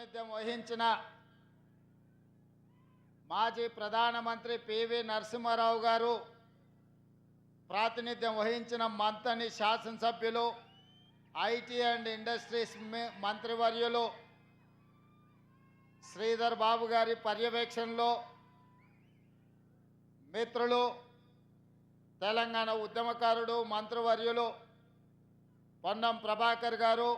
ప్రాతినిధ్యం వహించిన మాజీ ప్రధానమంత్రి పివి నరసింహారావు గారు, ప్రాతినిధ్యం వహించిన మంతని శాసనసభ్యులు, ఐటీ అండ్ ఇండస్ట్రీస్ మంత్రివర్యులు శ్రీధర్ బాబు గారి పర్యవేక్షణలో మిత్రులు, తెలంగాణ ఉద్యమకారుడు మంత్రివర్యులు పొన్నం ప్రభాకర్ గారు,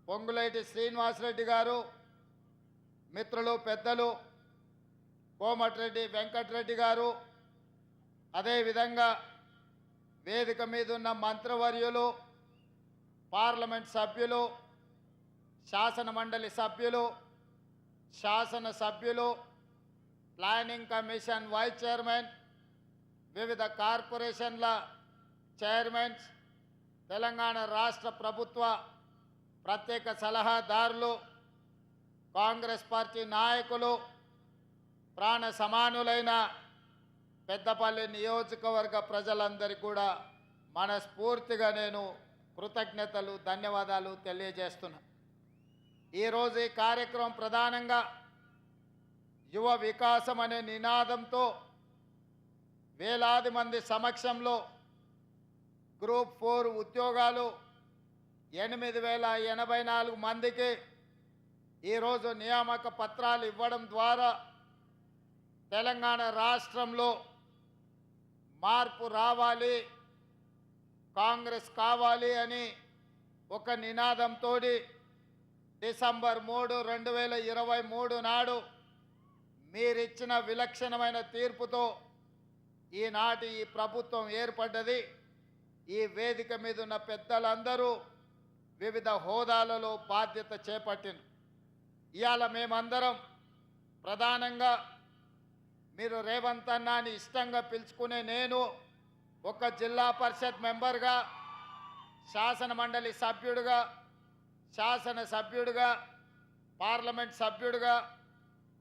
పొంగులేటి శ్రీనివాసరెడ్డి గారు, మిత్రులు పెద్దలు కోమటిరెడ్డి వెంకటరెడ్డి గారు, అదేవిధంగా వేదిక మీద ఉన్న మంత్రివర్యులు, పార్లమెంట్ సభ్యులు, శాసన మండలి సభ్యులు, శాసనసభ్యులు, ప్లానింగ్ కమిషన్ వైస్ చైర్మన్, వివిధ కార్పొరేషన్ల చైర్మన్స్, తెలంగాణ రాష్ట్ర ప్రభుత్వ ప్రత్యేక సలహాదారులు, కాంగ్రెస్ పార్టీ నాయకులు, ప్రాణ సమానులైన పెద్దపల్లి నియోజకవర్గ ప్రజలందరికీ కూడా మనస్ఫూర్తిగా నేను కృతజ్ఞతలు, ధన్యవాదాలు తెలియజేస్తున్నా. ఈరోజు ఈ కార్యక్రమం ప్రధానంగా యువ వికాసం అనే నినాదంతో వేలాది మంది సమక్షంలో గ్రూప్ 4 ఉద్యోగాలు 8,084 మందికి ఈరోజు నియామక పత్రాలు ఇవ్వడం ద్వారా తెలంగాణ రాష్ట్రంలో మార్పు రావాలి, కాంగ్రెస్ కావాలి అని ఒక నినాదంతో డిసెంబర్ 3, 2023 నాడు మీరిచ్చిన విలక్షణమైన తీర్పుతో ఈనాటి ఈ ప్రభుత్వం ఏర్పడ్డది. ఈ వేదిక మీద ఉన్న పెద్దలందరూ వివిధ హోదాలలో బాధ్యత చేపట్టిన ఇవాళ మేమందరం ప్రధానంగా మీరు రేవంత్ అన్నాని ఇష్టంగా పిలుచుకునే నేను ఒక జిల్లా పరిషత్ మెంబర్గా, శాసన మండలి సభ్యుడిగా, శాసనసభ్యుడిగా, పార్లమెంట్ సభ్యుడిగా,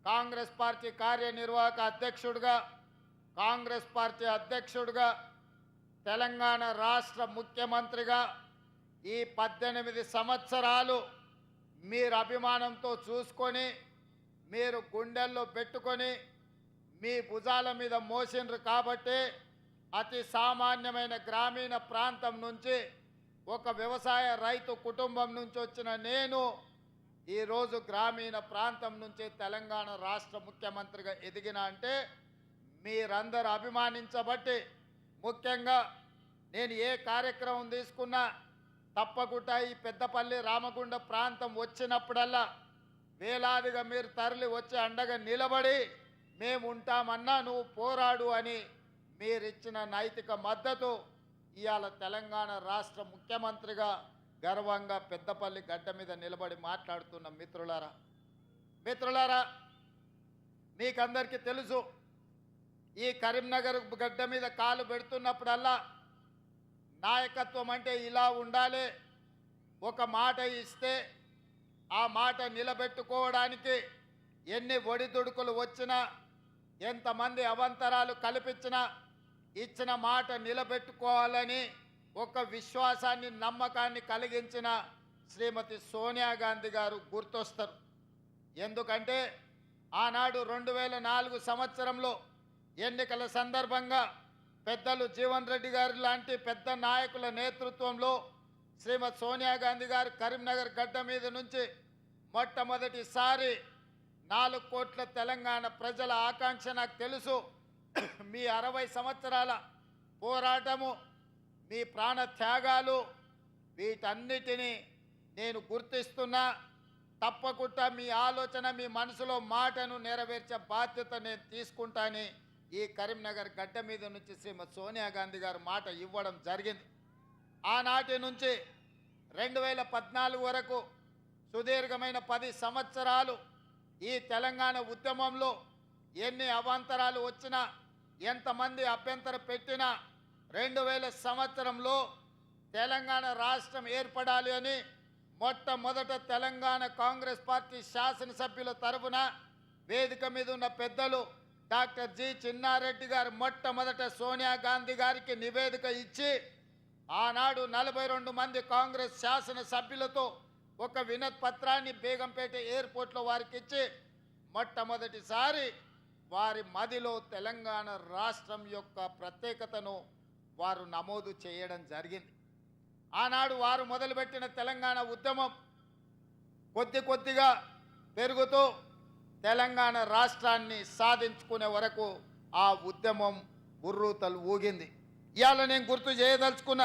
కాంగ్రెస్ పార్టీ కార్యనిర్వాహక అధ్యక్షుడిగా, కాంగ్రెస్ పార్టీ అధ్యక్షుడిగా, తెలంగాణ రాష్ట్ర ముఖ్యమంత్రిగా ఈ 18 సంవత్సరాలు మీరు అభిమానంతో చూసుకొని, మీరు గుండెల్లో పెట్టుకొని, మీ భుజాల మీద మోసిండ్రు కాబట్టి అతి సామాన్యమైన గ్రామీణ ప్రాంతం నుంచి ఒక వ్యవసాయ రైతు కుటుంబం నుంచి వచ్చిన నేను ఈరోజు గ్రామీణ ప్రాంతం నుంచి తెలంగాణ రాష్ట్ర ముఖ్యమంత్రిగా ఎదిగిన అంటే మీరందరూ అభిమానించబట్టి, ముఖ్యంగా నేను ఏ కార్యక్రమం తీసుకున్నా తప్పకుండా ఈ పెద్దపల్లి రామగుండ ప్రాంతం వచ్చినప్పుడల్లా వేలాదిగా మీరు తరలి వచ్చి అండగా నిలబడి మేము ఉంటామన్నా నువ్వు పోరాడు అని మీరిచ్చిన నైతిక మద్దతు ఇవాళ తెలంగాణ రాష్ట్ర ముఖ్యమంత్రిగా గర్వంగా పెద్దపల్లి గడ్డ మీద నిలబడి మాట్లాడుతున్న మిత్రులారా మీకందరికీ తెలుసు, ఈ కరీంనగర్ గడ్డ మీద కాలు పెడుతున్నప్పుడల్లా నాయకత్వం అంటే ఇలా ఉండాలి, ఒక మాట ఇస్తే ఆ మాట నిలబెట్టుకోవడానికి ఎన్ని ఒడిదుడుకులు వచ్చినా, ఎంతమంది అవాంతరాలు కల్పించినా ఇచ్చిన మాట నిలబెట్టుకోవాలని ఒక విశ్వాసాన్ని, నమ్మకాన్ని కలిగించిన శ్రీమతి సోనియా గాంధీ గారు గుర్తొస్తారు. ఎందుకంటే ఆనాడు 2004 సంవత్సరంలో ఎన్నికల సందర్భంగా పెద్దలు జీవన్ రెడ్డి గారు లాంటి పెద్ద నాయకుల నేతృత్వంలో శ్రీమతి సోనియా గాంధీ గారు కరీంనగర్ గడ్డ మీద నుంచి మొట్టమొదటిసారి 4 కోట్ల తెలంగాణ ప్రజల ఆకాంక్ష నాకు తెలుసు. మీ 60 సంవత్సరాల పోరాటము, మీ ప్రాణ త్యాగాలు, వీటన్నిటినీ నేను గుర్తిస్తున్నా. తప్పకుండా మీ ఆలోచన, మీ మనసులో మాటను నెరవేర్చే బాధ్యత నేను తీసుకుంటానని ఈ కరీంనగర్ గడ్డ మీద నుంచి శ్రీమతి సోనియా గాంధీ గారు మాట ఇవ్వడం జరిగింది. ఆనాటి నుంచి 2014 వరకు సుదీర్ఘమైన 10 సంవత్సరాలు ఈ తెలంగాణ ఉద్యమంలో ఎన్ని అవాంతరాలు వచ్చినా, ఎంతమంది అభ్యంతరం పెట్టినా 2000 సంవత్సరంలో తెలంగాణ రాష్ట్రం ఏర్పడాలి అని మొట్టమొదట తెలంగాణ కాంగ్రెస్ పార్టీ శాసనసభ్యుల తరఫున వేదిక మీద ఉన్న పెద్దలు డాక్టర్ జి చిన్నారెడ్డి గారు మొట్టమొదట సోనియా గాంధీ గారికి నివేదిక ఇచ్చి ఆనాడు 42 మంది కాంగ్రెస్ శాసనసభ్యులతో ఒక వినతి పత్రాన్ని బేగంపేట ఎయిర్పోర్ట్లో వారికి ఇచ్చి మొట్టమొదటిసారి వారి మదిలో తెలంగాణ రాష్ట్రం యొక్క ప్రత్యేకతను వారు నమోదు చేయడం జరిగింది. ఆనాడు వారు మొదలుపెట్టిన తెలంగాణ ఉద్యమం కొద్ది కొద్దిగా పెరుగుతూ తెలంగాణ రాష్ట్రాన్ని సాధించుకునే వరకు ఆ ఉద్యమం ఉర్రూతలు ఊగింది. ఇవాళ నేను గుర్తు చేయదలుచుకున్న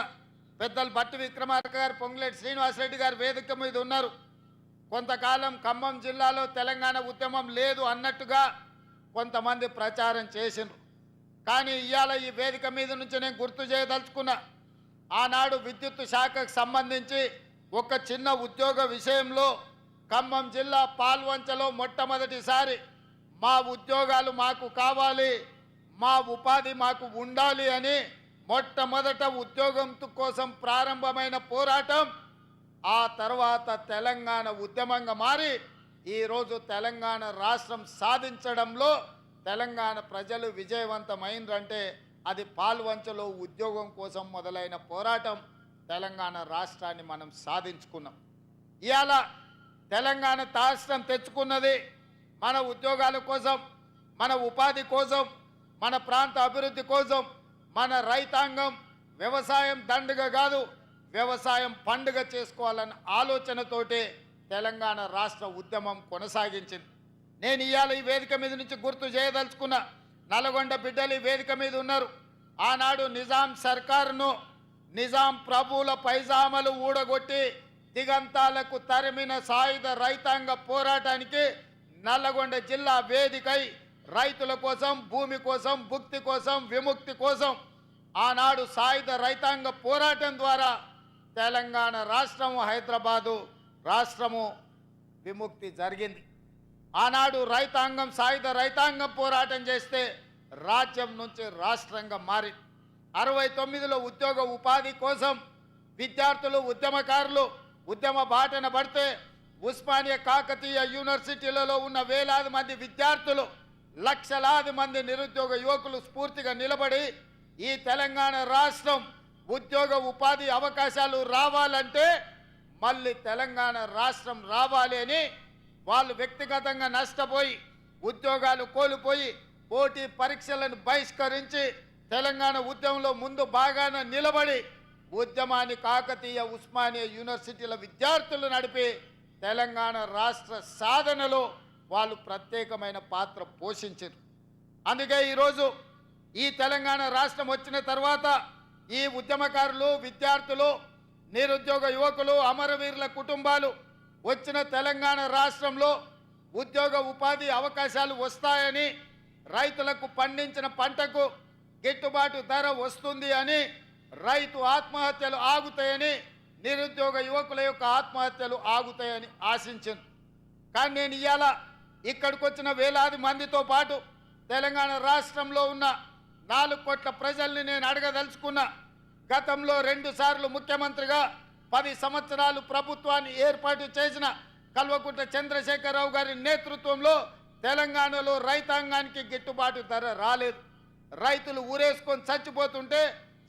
పెద్దలు భట్టి విక్రమార్క గారు, పొంగులేటి శ్రీనివాసరెడ్డి గారు వేదిక మీద ఉన్నారు. కొంతకాలం ఖమ్మం జిల్లాలో తెలంగాణ ఉద్యమం లేదు అన్నట్టుగా కొంతమంది ప్రచారం చేసిండ్రు. కానీ ఇవాళ ఈ వేదిక మీద నుంచి నేను గుర్తు చేయదలుచుకున్న ఆనాడు విద్యుత్ శాఖకు సంబంధించి ఒక చిన్న ఉద్యోగ విషయంలో ఖమ్మం జిల్లా పాల్వంచలో మొట్టమొదటిసారి మా ఉద్యోగాలు మాకు కావాలి, మా ఉపాధి మాకు ఉండాలి అని మొట్టమొదట ఉద్యోగం కోసం ప్రారంభమైన పోరాటం ఆ తర్వాత తెలంగాణ ఉద్యమంగా మారి ఈరోజు తెలంగాణ రాష్ట్రం సాధించడంలో తెలంగాణ ప్రజలు విజయవంతమైందంటే అది పాల్వంచలో ఉద్యోగం కోసం మొదలైన పోరాటం తెలంగాణ రాష్ట్రాన్ని మనం సాధించుకున్నాం. ఇవాళ తెలంగాణ రాష్ట్రం తెచ్చుకున్నది మన ఉద్యోగాల కోసం, మన ఉపాధి కోసం, మన ప్రాంత అభివృద్ధి కోసం. మన రైతాంగం వ్యవసాయం దండుగ కాదు, వ్యవసాయం పండుగ చేసుకోవాలన్న ఆలోచనతోటే తెలంగాణ రాష్ట్ర ఉద్యమం కొనసాగించింది. నేను ఇవాళ ఈ వేదిక మీద నుంచి గుర్తు చేయదలుచుకున్న నల్గొండ బిడ్డలు ఈ వేదిక మీద ఉన్నారు. ఆనాడు నిజాం సర్కారును నిజాం ప్రభువుల పైజామలు ఊడగొట్టి దిగంతాలకు తరిమిన సాయుధ రైతాంగ పోరాటానికి నల్లగొండ జిల్లా వేదికై రైతుల కోసం, భూమి కోసం, భుక్తి కోసం, విముక్తి కోసం ఆనాడు సాయుధ రైతాంగ పోరాటం ద్వారా తెలంగాణ రాష్ట్రము, హైదరాబాదు రాష్ట్రము విముక్తి జరిగింది. ఆనాడు రైతాంగం, సాయుధ రైతాంగం పోరాటం చేస్తే రాజ్యం నుంచి రాష్ట్రంగా మారి 69లో ఉద్యోగ ఉపాధి కోసం విద్యార్థులు, ఉద్యమకారులు ఉద్యమ బాటన పడితే ఉస్మానియా కాకతీయ యూనివర్సిటీలలో ఉన్న వేలాది మంది విద్యార్థులు, లక్షలాది మంది నిరుద్యోగ యువకులు స్ఫూర్తిగా నిలబడి ఈ తెలంగాణ రాష్ట్రం ఉద్యోగ ఉపాధి అవకాశాలు రావాలంటే మళ్ళీ తెలంగాణ రాష్ట్రం రావాలి అని వాళ్ళు వ్యక్తిగతంగా నష్టపోయి, ఉద్యోగాలు కోల్పోయి, పోటీ పరీక్షలను బహిష్కరించి తెలంగాణ ఉద్యమంలో ముందు బాగానే నిలబడి ఉద్యమాన్ని కాకతీయ, ఉస్మానియా యూనివర్సిటీల విద్యార్థులు నడిపి తెలంగాణ రాష్ట్ర సాధనలో వాళ్ళు ప్రత్యేకమైన పాత్ర పోషించారు. అందుకే ఈరోజు ఈ తెలంగాణ రాష్ట్రం వచ్చిన తర్వాత ఈ ఉద్యమకారులు, విద్యార్థులు, నిరుద్యోగ యువకులు, అమరవీరుల కుటుంబాలు వచ్చిన తెలంగాణ రాష్ట్రంలో ఉద్యోగ ఉపాధి అవకాశాలు వస్తాయని, రైతులకు పండించిన పంటకు గిట్టుబాటు ధర వస్తుంది అని, రైతు ఆత్మహత్యలు ఆగుతాయని, నిరుద్యోగ యువకుల యొక్క ఆత్మహత్యలు ఆగుతాయని ఆశించాను. కానీ నేను ఇవాళ ఇక్కడికి వచ్చిన వేలాది మందితో పాటు తెలంగాణ రాష్ట్రంలో ఉన్న 4 కోట్ల ప్రజల్ని నేను అడగదలుచుకున్నా. గతంలో 2 సార్లు ముఖ్యమంత్రిగా 10 సంవత్సరాలు ప్రభుత్వాన్ని ఏర్పాటు చేసిన కల్వకుంట్ల చంద్రశేఖరరావు గారి నేతృత్వంలో తెలంగాణలో రైతాంగానికి గిట్టుబాటు ధర రాలేదు. రైతులు ఊరేసుకొని చచ్చిపోతుంటే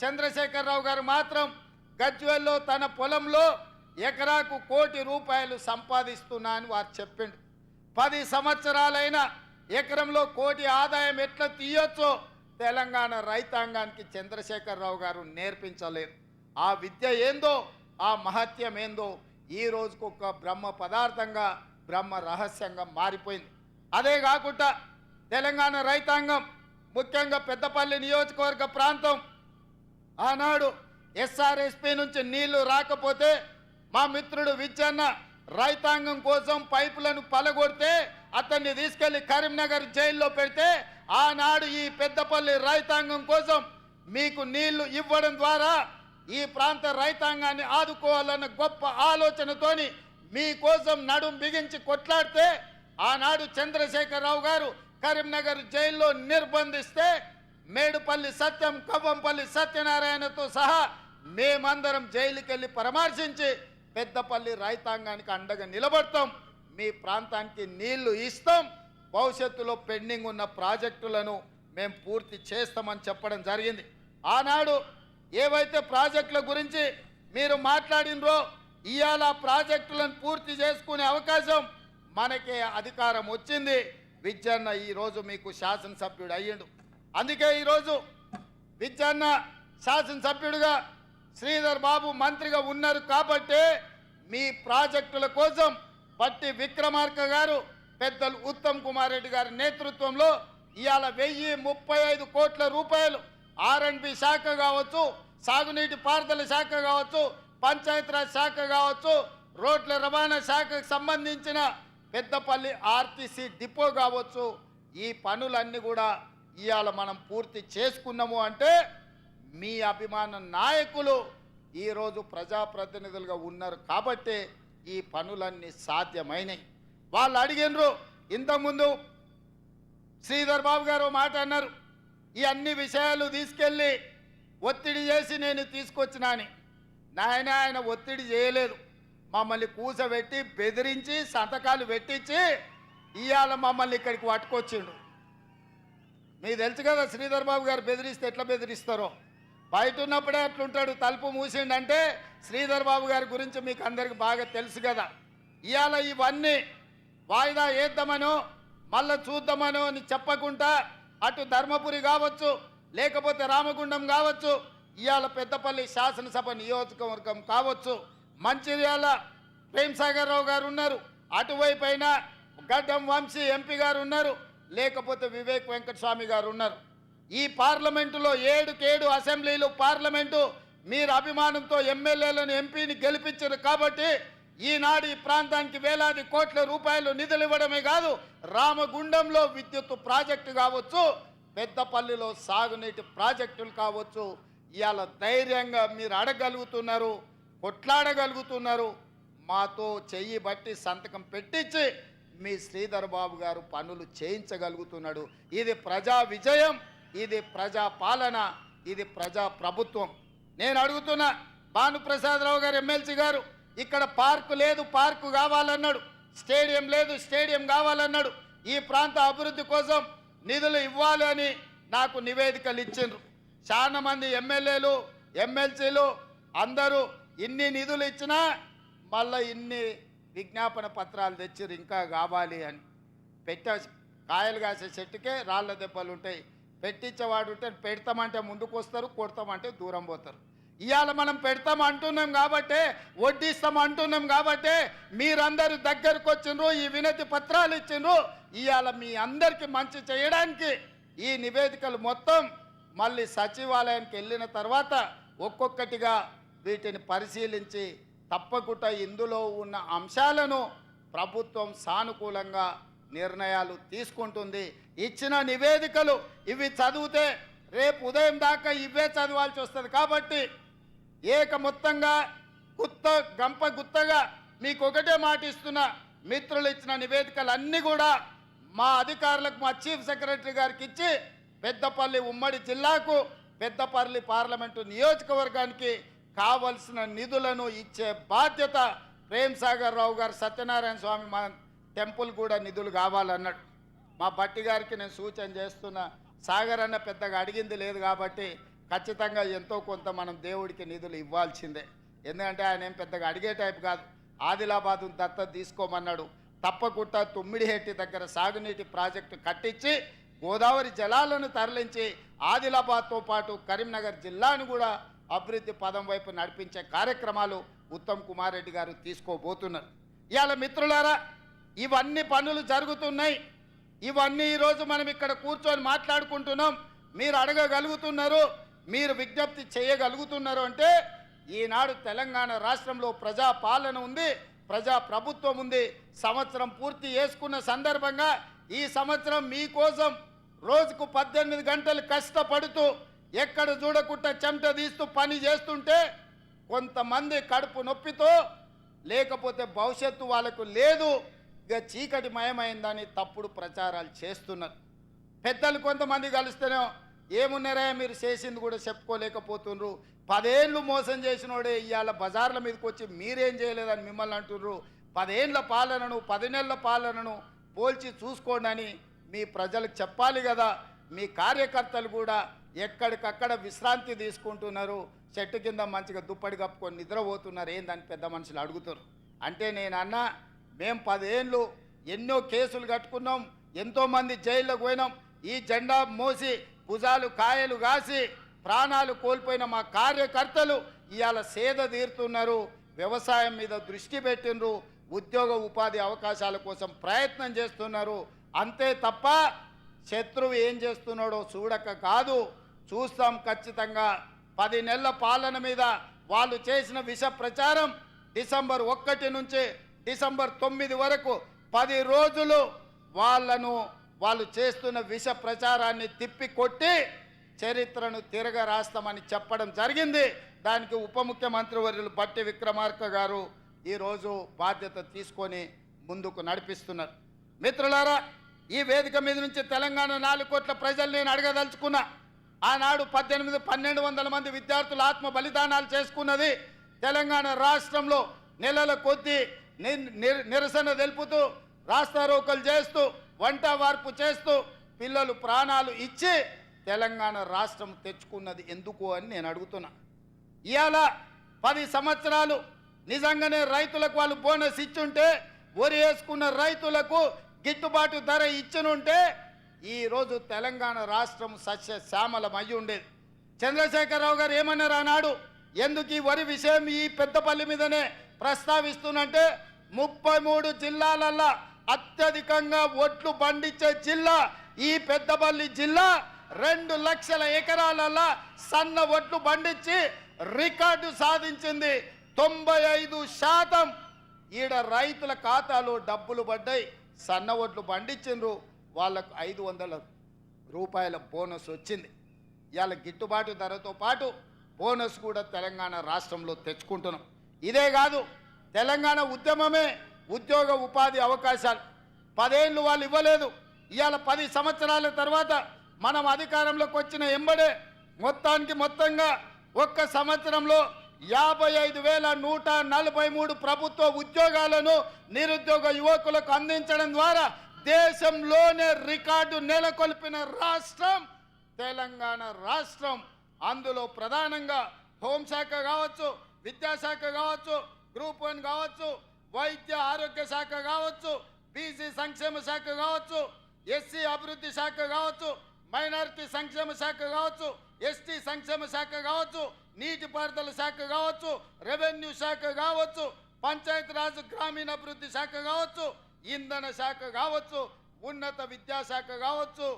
చంద్రశేఖరరావు గారు మాత్రం గజ్వేల్లో తన పొలంలో ఎకరాకు ₹1 కోటి సంపాదిస్తున్నా అని వారు చెప్పిండు. 10 సంవత్సరాలైన ఎకరంలో 1 కోటి ఆదాయం ఎట్లా తీయొచ్చో తెలంగాణ రైతాంగానికి చంద్రశేఖరరావు గారు నేర్పించలేరు. ఆ విద్య ఏందో, ఆ మహత్యం ఏందో ఈ రోజుకు ఒక బ్రహ్మ పదార్థంగా, బ్రహ్మ రహస్యంగా మారిపోయింది. అదే కాకుండా తెలంగాణ రైతాంగం, ముఖ్యంగా పెద్దపల్లి నియోజకవర్గ ప్రాంతం, ఆనాడు ఎస్ఆర్ఎస్పీ నుంచి నీళ్లు రాకపోతే మా మిత్రుడు విచ్చన్న రైతాంగం కోసం పైపులను పలగొడితే అతన్ని తీసుకెళ్లి కరీంనగర్ జైల్లో పెడితే ఆనాడు ఈ పెద్దపల్లి రైతాంగం కోసం మీకు నీళ్లు ఇవ్వడం ద్వారా ఈ ప్రాంత రైతాంగాన్ని ఆదుకోవాలన్న గొప్ప ఆలోచనతోని మీకోసం నడుం బిగించి కొట్లాడితే ఆనాడు చంద్రశేఖరరావు గారు కరీంనగర్ జైల్లో నిర్బంధిస్తే మేడుపల్లి సత్యం, కవ్వంపల్లి సత్యనారాయణతో సహా మేమందరం జైలుకి వెళ్ళి పరామర్శించి పెద్దపల్లి రైతాంగానికి అండగా నిలబడతాం, మీ ప్రాంతానికి నీళ్లు ఇస్తాం, భవిష్యత్తులో పెండింగ్ ఉన్న ప్రాజెక్టులను మేము పూర్తి చేస్తామని చెప్పడం జరిగింది. ఆనాడు ఏవైతే ప్రాజెక్టుల గురించి మీరు మాట్లాడినరో ఇవాళ ప్రాజెక్టులను పూర్తి చేసుకునే అవకాశం మనకే అధికారం వచ్చింది. విద్యన్న ఈరోజు మీకు శాసనసభ్యుడు అయ్యిండు. అందుకే ఈరోజు విద్యన్న శాసనసభ్యుడిగా శ్రీధర్ బాబు మంత్రిగా ఉన్నారు కాబట్టి మీ ప్రాజెక్టుల కోసం పట్టి విక్రమార్క గారు, పెద్దలు ఉత్తమ్ కుమార్ రెడ్డి గారి నేతృత్వంలో ఇవాళ 1035 కోట్ల రూపాయలు R&B శాఖ కావచ్చు, సాగునీటి పారుదల శాఖ కావచ్చు, పంచాయతీరాజ్ శాఖ కావచ్చు, రోడ్ల రవాణా శాఖకు సంబంధించిన పెద్దపల్లి RTC డిపో కావచ్చు, ఈ పనులన్నీ కూడా ఇవాళ మనం పూర్తి చేసుకున్నాము అంటే మీ అభిమాన నాయకులు ఈరోజు ప్రజాప్రతినిధులుగా ఉన్నారు కాబట్టి ఈ పనులన్నీ సాధ్యమైనవి. వాళ్ళు అడిగినరు, ఇంతకుముందు శ్రీధర్ బాబు గారు మాట అన్నారు, ఈ అన్ని విషయాలు తీసుకెళ్ళి ఒత్తిడి చేసి నేను తీసుకొచ్చినా అని. ఆయన ఒత్తిడి చేయలేదు, మమ్మల్ని కూసబెట్టి బెదిరించి సంతకాలు పెట్టించి ఇవాళ మమ్మల్ని ఇక్కడికి పట్టుకొచ్చిండు. మీకు తెలుసు కదా శ్రీధర్ బాబు గారు బెదిరిస్తే ఎట్లా బెదిరిస్తారో. బయట ఉన్నప్పుడే అట్లుంటాడు, తలుపు మూసిండంటే శ్రీధర్ బాబు గారి గురించి మీకు అందరికి బాగా తెలుసు కదా. ఇవాళ ఇవన్నీ వాయిదా వేద్దామనో మళ్ళీ చూద్దామనో అని చెప్పకుండా అటు ధర్మపురి కావచ్చు, లేకపోతే రామగుండం కావచ్చు, ఇవాళ పెద్దపల్లి శాసనసభ నియోజకవర్గం కావచ్చు, మంచిర్యాల ప్రేమ్సాగర్ రావు గారు ఉన్నారు, అటువైపు అయినా గడ్డం వంశీ ఎంపీ గారు ఉన్నారు, లేకపోతే వివేక్ వెంకటస్వామి గారు ఉన్నారు. ఈ పార్లమెంటులో 7 అసెంబ్లీలు పార్లమెంటు మీరు అభిమానంతో ఎమ్మెల్యేలను ఎంపీని గెలిపించారు కాబట్టి ఈనాడు ఈ ప్రాంతానికి వేలాది కోట్ల రూపాయలు నిధులు ఇవ్వడమే కాదు, రామగుండంలో విద్యుత్ ప్రాజెక్టు కావచ్చు, పెద్దపల్లిలో సాగునీటి ప్రాజెక్టులు కావచ్చు, ఇవాళ ధైర్యంగా మీరు అడగలుగుతున్నారు, కొట్లాడగలుగుతున్నారు. మాతో చెయ్యి బట్టి సంతకం పెట్టించి మీ శ్రీధర్ బాబు గారు పనులు చేయించగలుగుతున్నాడు. ఇది ప్రజా విజయం, ఇది ప్రజా పాలన, ఇది ప్రజా ప్రభుత్వం. నేను అడుగుతున్నా, భానుప్రసాదరావు గారు ఎమ్మెల్సీ గారు, ఇక్కడ పార్కు లేదు, పార్కు కావాలన్నాడు, స్టేడియం లేదు, స్టేడియం కావాలన్నాడు. ఈ ప్రాంత అభివృద్ధి కోసం నిధులు ఇవ్వాలి అని నాకు నివేదికలు ఇచ్చిండ్రు. చాలా మంది ఎమ్మెల్యేలు ఎమ్మెల్సీలు అందరూ ఇన్ని నిధులు ఇచ్చినా మళ్ళీ ఇన్ని విజ్ఞాపన పత్రాలు తెచ్చిర్రు ఇంకా కావాలి అని. కాయలు కాసే చెట్టుకే రాళ్ళ దెబ్బలు ఉంటాయి. పెట్టించేవాడు ఉంటే పెడతామంటే ముందుకు వస్తారు, కొడతామంటే దూరం పోతారు. ఇవాళ మనం పెడతాం అంటున్నాం కాబట్టి, వడ్డిస్తాం అంటున్నాం కాబట్టి మీరందరూ దగ్గరకు వచ్చిండ్రు, ఈ వినతి పత్రాలు ఇచ్చిండ్రు. ఇవాళ మీ అందరికీ మంచి చేయడానికి ఈ నివేదికలు మొత్తం మళ్ళీ సచివాలయానికి వెళ్ళిన తర్వాత ఒక్కొక్కటిగా వీటిని పరిశీలించి తప్పకుండా ఇందులో ఉన్న అంశాలను ప్రభుత్వం సానుకూలంగా నిర్ణయాలు తీసుకుంటుంది. ఇచ్చిన నివేదికలు ఇవి చదివితే రేపు ఉదయం దాకా ఇవే చదవాల్సి వస్తుంది కాబట్టి మొత్తంగా గుత్తగా మీకు ఒకటే మాట ఇస్తున్నా, మిత్రులు ఇచ్చిన నివేదికలు అన్నీ కూడా మా అధికారులకు, మా చీఫ్ సెక్రటరీ గారికి ఇచ్చి పెద్దపల్లి ఉమ్మడి జిల్లాకు, పెద్దపల్లి పార్లమెంటు నియోజకవర్గానికి కావలసిన నిధులను ఇచ్చే బాధ్యత ప్రేమ్సాగర్ రావు గారు, సత్యనారాయణ స్వామి మా టెంపుల్ కూడా నిధులు కావాలన్నాడు. మా బట్టి గారికి నేను సూచన చేస్తున్నా, సాగర్ అన్న పెద్దగా అడిగింది లేదు కాబట్టి ఖచ్చితంగా ఎంతో కొంత మనం దేవుడికి నిధులు ఇవ్వాల్సిందే. ఎందుకంటే ఆయన ఏం పెద్దగా అడిగే టైప్ కాదు. ఆదిలాబాదు దత్తత తీసుకోమన్నాడు, తప్పకుండా తుమ్మిడిహెట్టి దగ్గర సాగునీటి ప్రాజెక్టు కట్టించి గోదావరి జలాలను తరలించి ఆదిలాబాద్తో పాటు కరీంనగర్ జిల్లాను కూడా అభివృద్ధి పదం వైపు నడిపించే కార్యక్రమాలు ఉత్తమ్ కుమార్ రెడ్డి గారు తీసుకోబోతున్నారు. ఇవాళ మిత్రులారా, ఇవన్నీ పనులు జరుగుతున్నాయి. ఇవన్నీ ఈరోజు మనం ఇక్కడ కూర్చొని మాట్లాడుకుంటున్నాం. మీరు అడగగలుగుతున్నారు, మీరు విజ్ఞప్తి చేయగలుగుతున్నారు అంటే ఈనాడు తెలంగాణ రాష్ట్రంలో ప్రజా పాలన ఉంది, ప్రజా ప్రభుత్వం ఉంది. సంవత్సరం పూర్తి చేసుకున్న సందర్భంగా ఈ సంవత్సరం మీకోసం రోజుకు 18 గంటలు కష్టపడుతూ ఎక్కడ చూడకుండా చెమట తీస్తూ పని చేస్తుంటే కొంతమంది కడుపు నొప్పితో, లేకపోతే భవిష్యత్తు వాళ్ళకు లేదు, ఇక చీకటి మయమైందని తప్పుడు ప్రచారాలు చేస్తున్నారు. పెద్దలు కొంతమంది కలిస్తేనే ఏమున్నారా మీరు చేసింది కూడా చెప్పుకోలేకపోతున్నారు. 10 ఏళ్ళు మోసం చేసినోడే ఇవాళ బజార్ల మీదకి వచ్చి మీరేం చేయలేదని మిమ్మల్ని అంటున్నారు. 10 ఏళ్ళ పాలనను 10 నెలల పాలనను పోల్చి చూసుకోండి అని మీ ప్రజలకు చెప్పాలి కదా. మీ కార్యకర్తలు కూడా ఎక్కడికక్కడ విశ్రాంతి తీసుకుంటున్నారు, చెట్టు కింద మంచిగా దుప్పటి కప్పుకొని నిద్రపోతున్నారు. ఏందని పెద్ద మనుషులు అడుగుతారు. అంటే నేను అన్నా, మేము 10 ఏళ్ళు ఎన్నో కేసులు కట్టుకున్నాం, ఎంతోమంది జైల్లోకి పోయినాం. ఈ జెండా మోసి భుజాలు కాయలు కాసి ప్రాణాలు కోల్పోయిన మా కార్యకర్తలు ఇవాళ సేద తీరుతున్నారు, వ్యవసాయం మీద దృష్టి పెట్టినరు, ఉద్యోగ ఉపాధి అవకాశాల కోసం ప్రయత్నం చేస్తున్నారు. అంతే తప్ప శత్రువు ఏం చేస్తున్నాడో చూడక కాదు, చూస్తాం ఖచ్చితంగా. 10 నెలల పాలన మీద వాళ్ళు చేసిన విష ప్రచారం డిసెంబర్ 1 నుంచి డిసెంబర్ 9 వరకు 10 రోజులు వాళ్ళు చేస్తున్న విష ప్రచారాన్ని తిప్పికొట్టి చరిత్రను తిరగ రాస్తామని చెప్పడం జరిగింది. దానికి ఉప ముఖ్యమంత్రి వర్యులు బట్టి విక్రమార్క గారు ఈరోజు బాధ్యత తీసుకొని ముందుకు నడిపిస్తున్నారు. మిత్రులారా, ఈ వేదిక మీద నుంచి తెలంగాణ 4 కోట్ల ప్రజలు నేను అడగదలుచుకున్నా. ఆనాడు 1200 మంది విద్యార్థులు ఆత్మ బలిదానాలు చేసుకున్నది. తెలంగాణ రాష్ట్రంలో నెలల కొద్దీ నిరసన తెలుపుతూ, రాస్తారోకలు చేస్తూ, వంట వార్పు చేస్తూ పిల్లలు ప్రాణాలు ఇచ్చి తెలంగాణ రాష్ట్రం తెచ్చుకున్నది ఎందుకు అని నేను అడుగుతున్నా. ఇవాళ 10 సంవత్సరాలు నిజంగానే రైతులకు వాళ్ళు బోనస్ ఇచ్చుంటే, వరి వేసుకున్న రైతులకు గిట్టుబాటు ధర ఇచ్చినుంటే ఈరోజు తెలంగాణ రాష్ట్రం సస్యశ్యామలమై ఉండేది. చంద్రశేఖరరావు గారు ఏమన్నారు ఆనాడు, ఎందుకు ఈ వరి విషయం ఈ పెద్దపల్లి మీదనే ప్రస్తావిస్తున్నంటే, 33 జిల్లాలల్లో అత్యధికంగా ఒట్లు పండించే జిల్లా ఈ పెద్దపల్లి జిల్లా. 2 లక్షల ఎకరాలలో సన్న ఒట్లు పండించి రికార్డు సాధించింది. 95% ఈడ రైతుల ఖాతాలో డబ్బులు పడ్డాయి. సన్న ఒట్లు పండించిండ్రు, వాళ్ళకు 500 రూపాయల బోనస్ వచ్చింది. ఇవాళ గిట్టుబాటు ధరతో పాటు బోనస్ కూడా తెలంగాణ రాష్ట్రంలో తెచ్చుకుంటున్నాం. ఇదే కాదు, తెలంగాణ ఉద్యమమే ఉద్యోగ ఉపాధి అవకాశాలు 10 ఏళ్ళు వాళ్ళు ఇవ్వలేదు. ఇవాళ 10 సంవత్సరాల తర్వాత మనం అధికారంలోకి వచ్చిన ఎంబడే మొత్తంగా ఒక్క సంవత్సరంలో 55,143 ప్రభుత్వ ఉద్యోగాలను నిరుద్యోగ యువకులకు అందించడం ద్వారా దేశంలోనే రికార్డు నెలకొల్పిన రాష్ట్రం తెలంగాణ రాష్ట్రం. అందులో ప్రధానంగా హోంశాఖ కావచ్చు, విద్యాశాఖ కావచ్చు, గ్రూప్ 1 కావచ్చు, వైద్య ఆరోగ్య శాఖ కావచ్చు, బీసీ సంక్షేమ శాఖ కావచ్చు, ఎస్సీ అభివృద్ధి శాఖ కావచ్చు, మైనారిటీ సంక్షేమ శాఖ కావచ్చు, ఎస్టీ సంక్షేమ శాఖ కావచ్చు, నీటిపారుదల శాఖ కావచ్చు, రెవెన్యూ శాఖ కావచ్చు, పంచాయతీరాజ్ గ్రామీణాభివృద్ధి శాఖ కావచ్చు, ఇంధన శాఖ కావచ్చు, ఉన్నత విద్యాశాఖ కావచ్చు,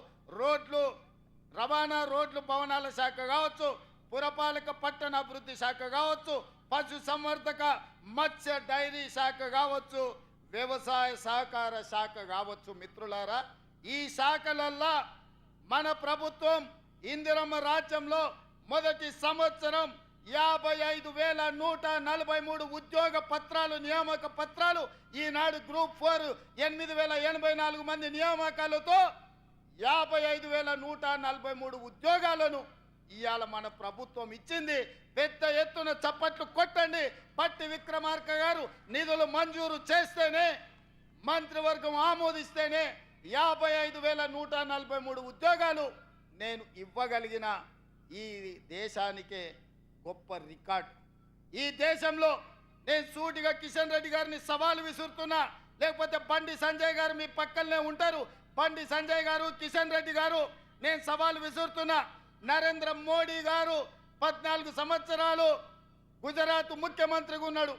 రవాణా రోడ్లు భవనాల శాఖ కావచ్చు, పురపాలక పట్టణ అభివృద్ధి శాఖ కావచ్చు, పశు సంవర్ధక మత్స్య డైరీ శాఖ కావచ్చు, వ్యవసాయ సహకార శాఖ కావచ్చు. మిత్రులారా, ఈ శాఖలల్లో మన ప్రభుత్వం ఇందిరమ్మ రాజ్యంలో మొదటి సంవత్సరం 55,143 ఉద్యోగ పత్రాలు, నియామక పత్రాలు, ఈనాడు గ్రూప్ 4 8,084 మంది నియామకాలతో 55,143 ఉద్యోగాలను ఇవాళ మన ప్రభుత్వం ఇచ్చింది. పెద్ద ఎత్తున చప్పట్లు కొట్టండి. బట్టి విక్రమార్క గారు నిధులు మంజూరు చేస్తేనే, మంత్రివర్గం ఆమోదిస్తేనే 55,143 ఉద్యోగాలు నేను ఇవ్వగలిగిన ఈ దేశానికే గొప్ప రికార్డు. ఈ దేశంలో నేను సూటిగా కిషన్ రెడ్డి గారిని సవాలు విసురుతున్నా, లేకపోతే బండి సంజయ్ గారు మీ పక్కనే ఉంటారు, బండి సంజయ్ గారు, కిషన్ రెడ్డి గారు, నేను సవాలు విసురుతున్నా. నరేంద్ర మోడీ గారు 14 సంవత్సరాలు గుజరాత్ ముఖ్యమంత్రిగా ఉన్నాడు.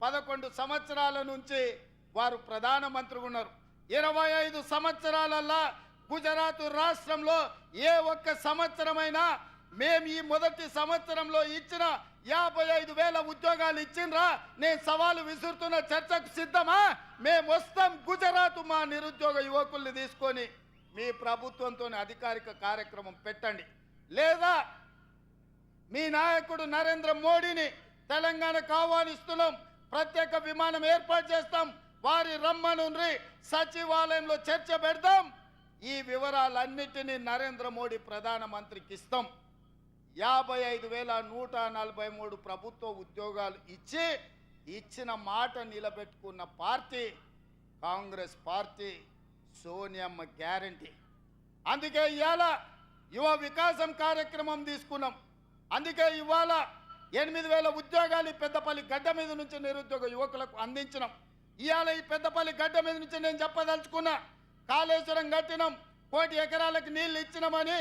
11 సంవత్సరాల నుంచి వారు ప్రధానమంత్రిగా ఉన్నారు. 25 సంవత్సరాలల్లా గుజరాత్ రాష్ట్రంలో ఏ ఒక్క సంవత్సరమైనా మేము ఈ మొదటి సంవత్సరంలో ఇచ్చిన 55,000 ఉద్యోగాలు ఇచ్చిండ్రా? నేను సవాలు విసురుతున్న, చర్చకు సిద్ధమా? మేము వస్తాం గుజరాత్, మా నిరుద్యోగ యువకుల్ని తీసుకొని మీ ప్రభుత్వంతో అధికారిక కార్యక్రమం పెట్టండి. లేదా మీ నాయకుడు నరేంద్ర మోడీని తెలంగాణకు ఆహ్వానిస్తున్నాం, ప్రత్యేక విమానం ఏర్పాటు చేస్తాం, వారి రమ్మనుండ్రి, సచివాలయంలో చర్చ పెడదాం. ఈ వివరాలన్నిటినీ నరేంద్ర మోడీ ప్రధానమంత్రికి ఇస్తాం. 55,143 ప్రభుత్వ ఉద్యోగాలు ఇచ్చిన మాట నిలబెట్టుకున్న పార్టీ కాంగ్రెస్ పార్టీ, సోనియమ్మ గ్యారంటీ. అందుకే ఇవాళ యువ వికాసం కార్యక్రమం తీసుకున్నాం. అందుకే ఇవాళ 8,000 ఉద్యోగాలు ఈ పెద్దపల్లి గడ్డ మీద నుంచి నిరుద్యోగ యువకులకు అందించినాం. ఇవాళ ఈ పెద్దపల్లి గడ్డ మీద నుంచి నేను చెప్పదలుచుకున్నా, కాళేశ్వరం కట్టినాం, 1 కోటి ఎకరాలకు నీళ్లు ఇచ్చినామని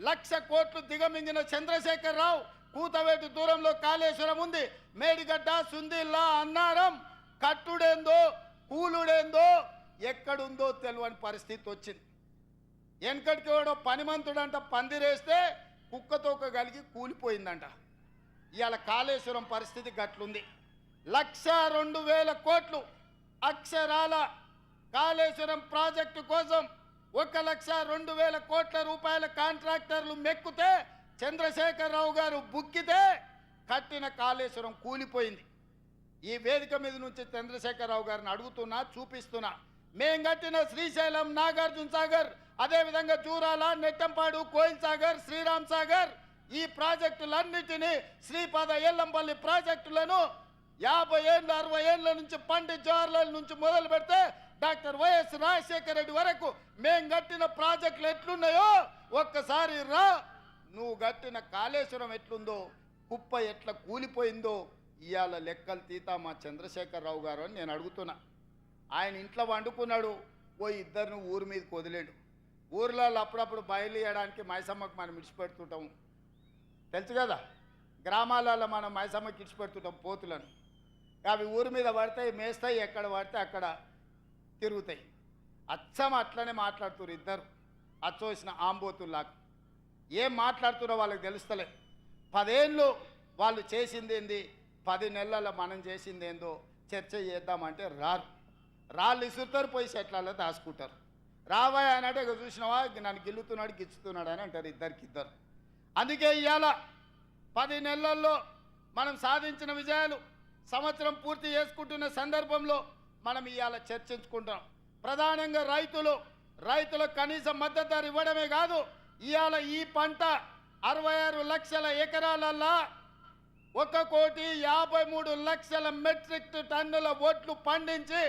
1,00,000 కోట్లు దిగమింగిన చంద్రశేఖరరావు కూతవేటు దూరంలో కాళేశ్వరం ఉంది. మేడిగడ్డ, సుందిల్లా, అన్నారం కట్టుడేందో కూలుడేందో ఎక్కడుందో తెలియని పరిస్థితి వచ్చింది. వెనకటికి వాడు పనిమంతుడంట పందిరేస్తే కుక్కతోక కలిగి కూలిపోయిందంట. ఇవాళ కాళేశ్వరం పరిస్థితి గట్లుంది. 1,02,000 కోట్లు అక్షరాల కాళేశ్వరం ప్రాజెక్టు కోసం 1,02,000 కోట్ల రూపాయల కాంట్రాక్టర్లు మెక్కితే చంద్రశేఖరరావు గారు బుక్కితే కట్టిన కాళేశ్వరం కూలిపోయింది. ఈ వేదిక మీద నుంచి చంద్రశేఖరరావు గారిని అడుగుతున్నా, చూపిస్తున్నా, మేం కట్టిన శ్రీశైలం, నాగార్జున సాగర్, అదేవిధంగా జూరాల, నెట్టంపాడు, కోయిల్ సాగర్, శ్రీరామ్ సాగర్ ఈ ప్రాజెక్టులన్నిటినీ శ్రీపాద ఎల్లంపల్లి ప్రాజెక్టులను 50 ఏళ్ళ 60 ఏళ్ళ నుంచి పండిత్ జవహర్లాల్ నుంచి మొదలు పెడితే డాక్టర్ వైఎస్ రాజశేఖర రెడ్డి వరకు మేం కట్టిన ప్రాజెక్టులు ఎట్లున్నాయో ఒక్కసారి రా. నువ్వు కట్టిన కాళేశ్వరం ఎట్లుందో, కుప్ప ఎట్లా కూలిపోయిందో ఇవాళ లెక్కలు తీతా మా చంద్రశేఖరరావు గారు అని నేను అడుగుతున్నా. ఆయన ఇంట్లో వండుకున్నాడు, పోయి ఇద్దరిని ఊరి మీదకి వదిలేడు. ఊర్లలో అప్పుడప్పుడు బయలుదేయడానికి మైసమ్మకు మనం ఇడిచిపెడుతుంటాము, తెలుసు కదా. గ్రామాలలో మనం మైసమ్మకి ఇడిచిపెడుతుంటాం పోతులను. అవి ఊరి మీద పడతాయి, మేస్తాయి, ఎక్కడ పడితే అక్కడ తిరుగుతాయి. అచ్చం అట్లనే మాట్లాడుతున్నారు ఇద్దరు, అచ్చోసిన ఆంబోతుల్లాగా. ఏం మాట్లాడుతున్నారో వాళ్ళకి తెలుస్తలే. 10 ఏళ్ళు వాళ్ళు చేసింది ఏంది, 10 నెలల మనం చేసింది ఏందో చర్చ చేద్దామంటే రారు. రాళ్ళు ఇసురుతారు, పోయి చెట్లలో దాచుకుంటారు. రావాయి అన్నట్టు ఇక చూసినావా నన్ను గిల్లుతున్నాడు గిచ్చుతున్నాడు అని అంటారు ఇద్దరికిద్దరు. అందుకే ఇవాళ 10 నెలల్లో మనం సాధించిన విజయాలు సంవత్సరం పూర్తి చేసుకుంటున్న సందర్భంలో మనం ఇవాళ చర్చించుకుంటాం. ప్రధానంగా రైతులకు కనీస మద్దతు ధర ఇవ్వడమే కాదు, ఇవాళ ఈ పంట 66 లక్షల ఎకరాలల్లా 1,53,00,000 మెట్రిక్ టన్నుల వడ్లు పండించి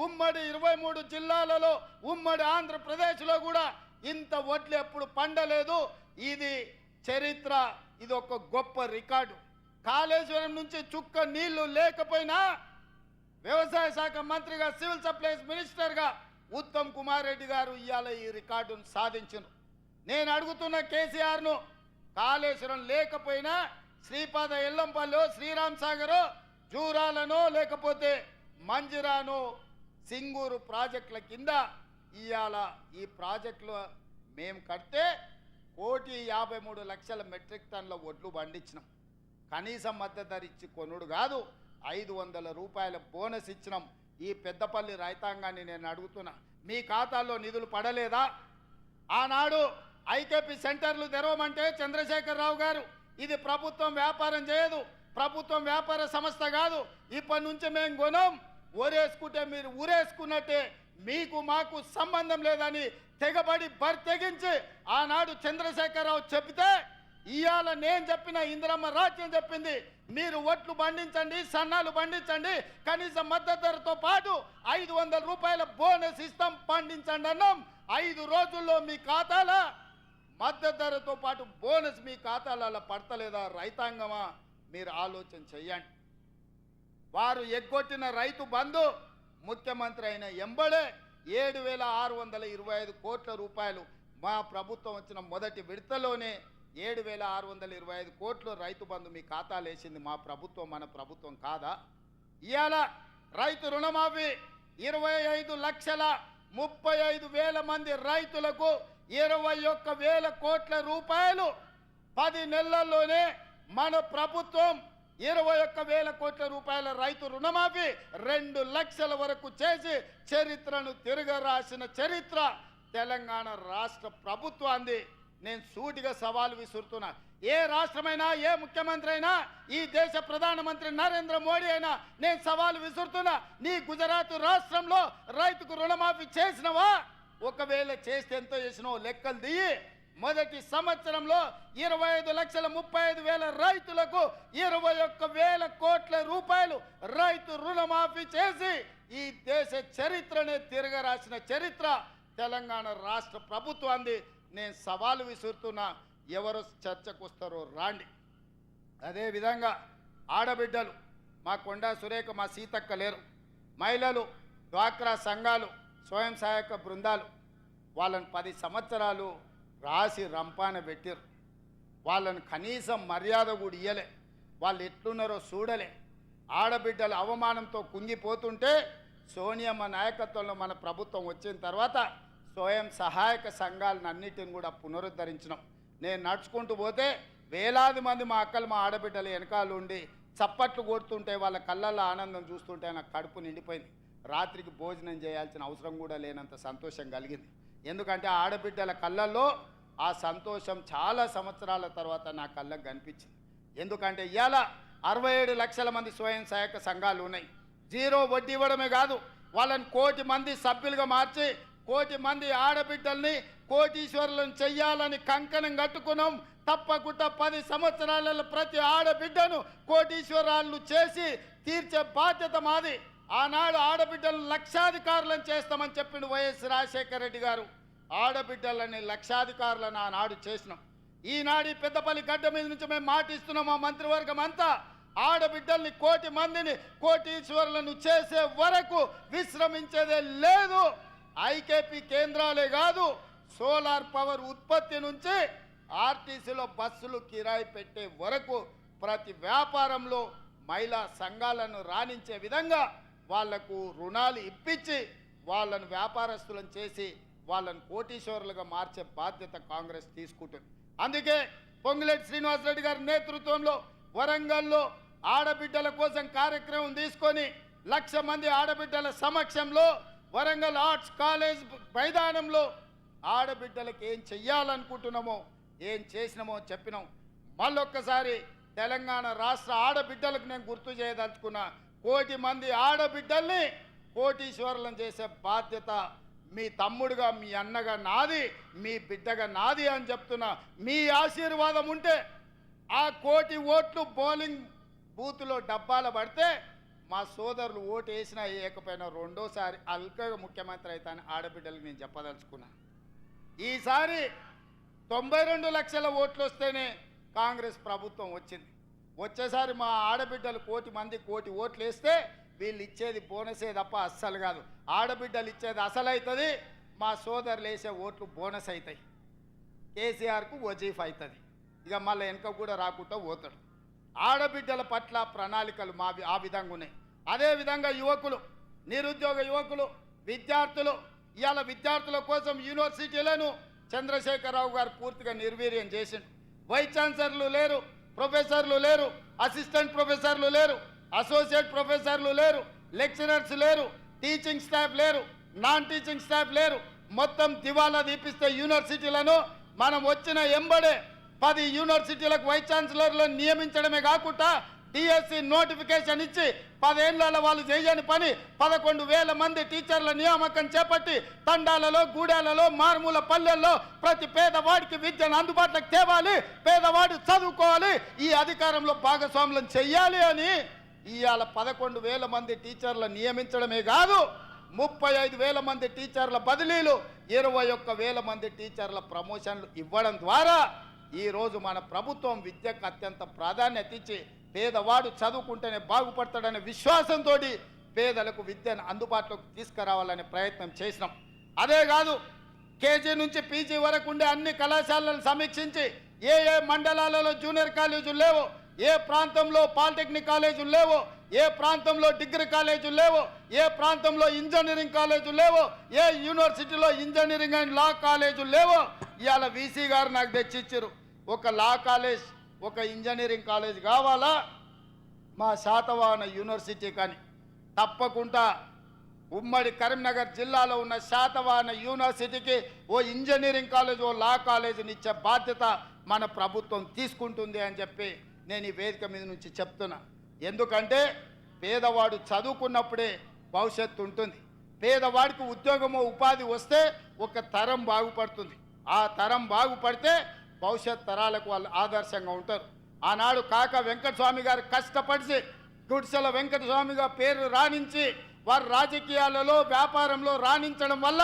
ఉమ్మడి 23 జిల్లాలలో ఉమ్మడి ఆంధ్రప్రదేశ్లో కూడా ఇంత వడ్లు ఎప్పుడు పండలేదు. ఇది చరిత్ర, ఇది ఒక గొప్ప రికార్డు. కాళేశ్వరం నుంచి చుక్క నీళ్లు లేకపోయినా వ్యవసాయ శాఖ మంత్రిగా, సివిల్ సప్లైస్ మినిస్టర్గా ఉత్తమ్ కుమార్ రెడ్డి గారు ఇవాళ ఈ రికార్డును సాధించను. నేను అడుగుతున్న కేసీఆర్ను, కాళేశ్వరం లేకపోయినా శ్రీపాద ఎల్లంపల్లి, శ్రీరామ్ సాగరో, జూరాలనో లేకపోతే మంజిరానో, సింగూరు ప్రాజెక్టుల కింద ఇవాళ ఈ ప్రాజెక్టులు మేము కడితే 1,53,00,000 మెట్రిక్ టన్నుల వడ్లు పండించినాం. కనీస మద్దతు ధర ఇచ్చి కొనుడు కాదు, 500 రూపాయల బోనస్ ఇచ్చినాం. ఈ పెద్దపల్లి రైతాంగాన్ని నేను అడుగుతున్నా, మీ ఖాతాల్లో నిధులు పడలేదా? ఆనాడు ఐకేపీ సెంటర్లు తెరవమంటే చంద్రశేఖరరావు గారు ఇది ప్రభుత్వం వ్యాపారం చేయదు, ప్రభుత్వం వ్యాపార సంస్థ కాదు, ఇప్పటి నుంచి మేము కొనం, ఊరేసుకుంటే మీరు ఊరేసుకున్నట్టే, మీకు మాకు సంబంధం లేదని తెగబడి తెగించి ఆనాడు చంద్రశేఖరరావు చెప్తే ఇవాళ నేను చెప్పిన ఇందిరమ్మ రాజ్యం చెప్పింది, మీరు ఒట్లు పండించండి, సన్నాలు పండించండి, కనీస మద్దతు ధరతో పాటు 500 రూపాయల బోనస్ ఇస్తాం, పండించండి అన్నాం. 5 రోజుల్లో మీ ఖాతాల మద్దతు ధరతో పాటు బోనస్ మీ ఖాతాలలో పడతలేదా? రైతాంగమా, మీరు ఆలోచన చెయ్యండి. వారు ఎగ్గొట్టిన రైతు బంధు ముఖ్యమంత్రి అయిన ఎంబడే 7,625 కోట్ల రూపాయలు మా ప్రభుత్వం వచ్చిన మొదటి విడతలోనే 7,625 కోట్లు రైతు బంధు మీ ఖాతాలు వేసింది మా ప్రభుత్వం, మన ప్రభుత్వం కాదా? ఇవాళ రైతు రుణమాఫీ 25,35,000 మంది రైతులకు 21,000 కోట్ల రూపాయలు 10 నెలల్లోనే మన ప్రభుత్వం 21,000 కోట్ల రూపాయల రైతు రుణమాఫీ 2 లక్షల వరకు చేసి చరిత్రను తిరగరాసిన చరిత్ర తెలంగాణ రాష్ట్ర ప్రభుత్వాన్ని. నేను సూటిగా సవాలు విసురుతున్నా, ఏ రాష్ట్రమైనా, ఏ ముఖ్యమంత్రి అయినా, ఈ దేశ ప్రధానమంత్రి నరేంద్ర మోడీ అయినా నేను సవాలు విసురుతున్నా, నీ గుజరాత్ రాష్ట్రంలో రైతుకు రుణమాఫీ చేసినవా? ఒకవేళ చేస్తే ఎంతో చేసినావు లెక్కలు దిగి. మొదటి సంవత్సరంలో 25,35,000 రైతులకు 21,000 కోట్ల రూపాయలు రైతు రుణమాఫీ చేసి ఈ దేశ చరిత్రనే తిరగరాసిన చరిత్ర తెలంగాణ రాష్ట్ర ప్రభుత్వాన్ని. నేను సవాలు విసురుతున్నా, ఎవరు చర్చకు వస్తారో రాండి. అదేవిధంగా ఆడబిడ్డలు, మా కొండా సురేఖ, మా సీతక్క లేరు, మహిళలు, డ్వాక్రా సంఘాలు, స్వయం సహాయక బృందాలు, వాళ్ళని 10 సంవత్సరాలు రాసి రంపాన పెట్టారు. వాళ్ళని కనీసం మర్యాద కూడా ఇయ్యలే. వాళ్ళు ఎట్లున్నారో చూడలే. ఆడబిడ్డల అవమానంతో కుంగిపోతుంటే సోనియమ్మ నాయకత్వంలో మన ప్రభుత్వం వచ్చిన తర్వాత స్వయం సహాయక సంఘాలను అన్నిటిని కూడా పునరుద్ధరించినాం. నేను నడుచుకుంటూ పోతే వేలాది మంది మా అక్కలు, మా ఆడబిడ్డలు వెనకాల ఉండి చప్పట్లు కొడుతుంటే వాళ్ళ కళ్ళల్లో ఆనందం చూస్తుంటే నాకు కడుపు నిండిపోయింది. రాత్రికి భోజనం చేయాల్సిన అవసరం కూడా లేనంత సంతోషం కలిగింది. ఎందుకంటే ఆడబిడ్డల కళ్ళల్లో ఆ సంతోషం చాలా సంవత్సరాల తర్వాత నా కళ్ళకు కనిపించింది. ఎందుకంటే ఇవాళ 67 లక్షల మంది స్వయం సహాయక సంఘాలు ఉన్నాయి. జీరో వడ్డీ ఇవ్వడమే కాదు, వాళ్ళని 1 కోటి మంది సభ్యులుగా మార్చి 1 కోటి మంది ఆడబిడ్డల్ని కోటీశ్వరులను చెయ్యాలని కంకణం కట్టుకున్నాం. తప్పకుండా 10 సంవత్సరాలలో ప్రతి ఆడబిడ్డను కోటీశ్వరాలు చేసి తీర్చే బాధ్యత మాది. ఆనాడు ఆడబిడ్డలను లక్షాధికారులను చేస్తామని చెప్పిండు వైఎస్ రాజశేఖర రెడ్డి గారు. ఆడబిడ్డలని లక్షాధికారులను ఆనాడు చేసినాం. ఈనాడు పెద్దపల్లి గడ్డ మీద నుంచి మేము మాటిస్తున్నాం, మా మంత్రివర్గం అంతా ఆడబిడ్డల్ని 1 కోటి మందిని కోటీశ్వరులను చేసే వరకు విశ్రమించేదే లేదు. ఐకేపీ కేంద్రాలే కాదు, సోలార్ పవర్ ఉత్పత్తి నుంచి ఆర్టీసీలో బస్సులు కిరాయి పెట్టే వరకు ప్రతి వ్యాపారంలో మహిళా సంఘాలను రాణించే విధంగా వాళ్లకు రుణాలు ఇప్పించి వాళ్ళను వ్యాపారస్తులను చేసి వాళ్ళను కోటీశ్వరులుగా మార్చే బాధ్యత కాంగ్రెస్ తీసుకుంటుంది. అందుకే పొంగులేటి శ్రీనివాసరెడ్డి గారి నేతృత్వంలో వరంగల్లో ఆడబిడ్డల కోసం కార్యక్రమం తీసుకొని 1,00,000 మంది ఆడబిడ్డల సమక్షంలో వరంగల్ ఆర్ట్స్ కాలేజ్ మైదానంలో ఆడబిడ్డలకు ఏం చెయ్యాలనుకుంటున్నామో, ఏం చేసినామో చెప్పినాం. మళ్ళొక్కసారి తెలంగాణ రాష్ట్ర ఆడబిడ్డలకు నేను గుర్తు చేయదలుచుకున్నా, 1 కోటి మంది ఆడబిడ్డల్ని కోటీశ్వరులను చేసే బాధ్యత మీ తమ్ముడుగా, మీ అన్నగా నాది, మీ బిడ్డగా నాది అని చెప్తున్నా. మీ ఆశీర్వాదం ఉంటే ఆ 1 కోటి ఓట్లు బౌలింగ్ బూత్లో డబ్బాలు పడితే మా సోదరులు ఓటు వేసినా వేయకపోయినా రెండోసారి అల్కగా ముఖ్యమంత్రి అవుతానని ఆడబిడ్డలకు నేను చెప్పదలుచుకున్నా. ఈసారి 92 లక్షల ఓట్లు వస్తేనే కాంగ్రెస్ ప్రభుత్వం వచ్చింది. వచ్చేసారి మా ఆడబిడ్డలు 1 కోటి మంది 1 కోటి ఓట్లు వేస్తే వీళ్ళు ఇచ్చేది బోనసే తప్ప అస్సలు కాదు. ఆడబిడ్డలు ఇచ్చేది అసలు అవుతుంది, మా సోదరులు వేసే ఓట్లు బోనస్ అవుతాయి. కేసీఆర్కు వజీఫ్ అవుతుంది, ఇక మళ్ళీ వెనక కూడా రాకుండా పోతాడు. ఆడబిడ్డల పట్ల ప్రణాళికలు ఆ విధంగా ఉన్నాయి. అదేవిధంగా యువకులు, నిరుద్యోగ యువకులు, విద్యార్థులు, ఇవాళ విద్యార్థుల కోసం యూనివర్సిటీలను చంద్రశేఖరరావు గారు పూర్తిగా నిర్వీర్యం చేసిండు. వైస్ ఛాన్సలర్లు లేరు, ప్రొఫెసర్లు లేరు, అసిస్టెంట్ ప్రొఫెసర్లు లేరు, అసోసియేట్ ప్రొఫెసర్లు లేరు, లెక్చరర్స్ లేరు, టీచింగ్ స్టాఫ్ లేరు, నాన్ టీచింగ్ స్టాఫ్ లేరు. మొత్తం దివాలా దీపిస్తే యూనివర్సిటీలను మనం వచ్చిన ఎంబడే 10 యూనివర్సిటీలకు వైస్ ఛాన్సలర్లను నియమించడమే కాకుండా డిఎస్సి నోటిఫికేషన్ ఇచ్చి 10 ఏళ్ల వాళ్ళు చేయని పని 11,000 మంది టీచర్ల నియామకం చేపట్టి తండాలలో, గూడాలలో, మారుమూల పల్లెల్లో ప్రతి పేదవాడికి విద్యను అందుబాటులోకి తేవాలి, పేదవాడు చదువుకోవాలి, ఈ అధికారంలో భాగస్వాములను చెయ్యాలి అని ఇవాళ 11,000 మంది టీచర్ల నియమించడమే కాదు, 35,000 మంది టీచర్ల బదిలీలు, 21,000 మంది టీచర్ల ప్రమోషన్లు ఇవ్వడం ద్వారా ఈరోజు మన ప్రభుత్వం విద్యకు అత్యంత ప్రాధాన్యత ఇచ్చి పేదవాడు చదువుకుంటేనే బాగుపడతాడనే విశ్వాసంతో పేదలకు విద్యను అందుబాటులోకి తీసుకురావాలనే ప్రయత్నం చేసినాం. అదే కాదు, కేజీ నుంచి పీజీ వరకు ఉండే అన్ని కళాశాలలను సమీక్షించి ఏ మండలాలలో జూనియర్ కాలేజీలు లేవో, ఏ ప్రాంతంలో పాలిటెక్నిక్ కాలేజీలు లేవో, ఏ ప్రాంతంలో డిగ్రీ కాలేజీలు లేవో, ఏ ప్రాంతంలో ఇంజనీరింగ్ కాలేజీలు లేవో, ఏ యూనివర్సిటీలో ఇంజనీరింగ్ అండ్ లా కాలేజీలు లేవో ఇవాళ వీసీ గారు నాకు తెచ్చిచ్చారు. ఒక లా కాలేజ్, ఒక ఇంజనీరింగ్ కాలేజ్ కావాలా మా శాతవాహన యూనివర్సిటీ కానీ తప్పకుండా ఉమ్మడి కరీంనగర్ జిల్లాలో ఉన్న శాతవాహన యూనివర్సిటీకి ఓ ఇంజనీరింగ్ కాలేజ్, ఓ లా కాలేజీని ఇచ్చే బాధ్యత మన ప్రభుత్వం తీసుకుంటుంది అని చెప్పి నేను ఈ వేదిక మీద నుంచి చెప్తున్నా. ఎందుకంటే పేదవాడు చదువుకున్నప్పుడే భవిష్యత్తు ఉంటుంది. పేదవాడికి ఉద్యోగమో ఉపాధి వస్తే ఒక తరం బాగుపడుతుంది. ఆ తరం బాగుపడితే భవిష్యత్ తరాలకు వాళ్ళు ఆదర్శంగా ఉంటారు. ఆనాడు కాక వెంకటస్వామి గారు కష్టపడి గుడిసెల వెంకటస్వామిగా పేరు రాణించి వారు రాజకీయాలలో, వ్యాపారంలో రాణించడం వల్ల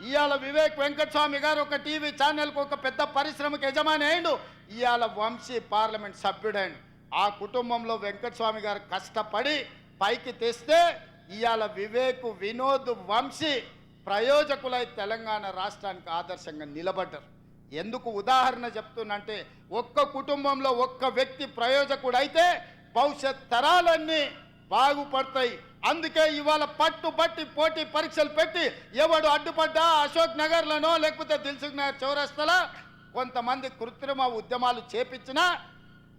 ఇవాళ వివేక్ వెంకటస్వామి గారు ఒక టీవీ ఛానల్కు ఒక పెద్ద పరిశ్రమకు యజమాని అయిండు. ఇవాళ వంశీ పార్లమెంట్ సభ్యుడైండు. ఆ కుటుంబంలో వెంకటస్వామి గారు కష్టపడి పైకి తెస్తే ఇవాళ వివేక్, వినోద్, వంశీ ప్రయోజకులై తెలంగాణ రాష్ట్రానికి ఆదర్శంగా నిలబడ్డారు. ఎందుకు ఉదాహరణ చెప్తున్నంటే ఒక్క కుటుంబంలో ఒక్క వ్యక్తి ప్రయోజకుడైతే భవిష్యత్ తరాలన్నీ బాగుపడతాయి. అందుకే ఇవాళ పట్టుబట్టి పోటీ పరీక్షలు పెట్టి ఎవడు అడ్డుపడ్డా అశోక్ నగర్లోనో లేకపోతే దిల్సుఖ్ నగర్ చౌరస్తలా కొంతమంది కృత్రిమ ఉద్యమాలు చేపించినా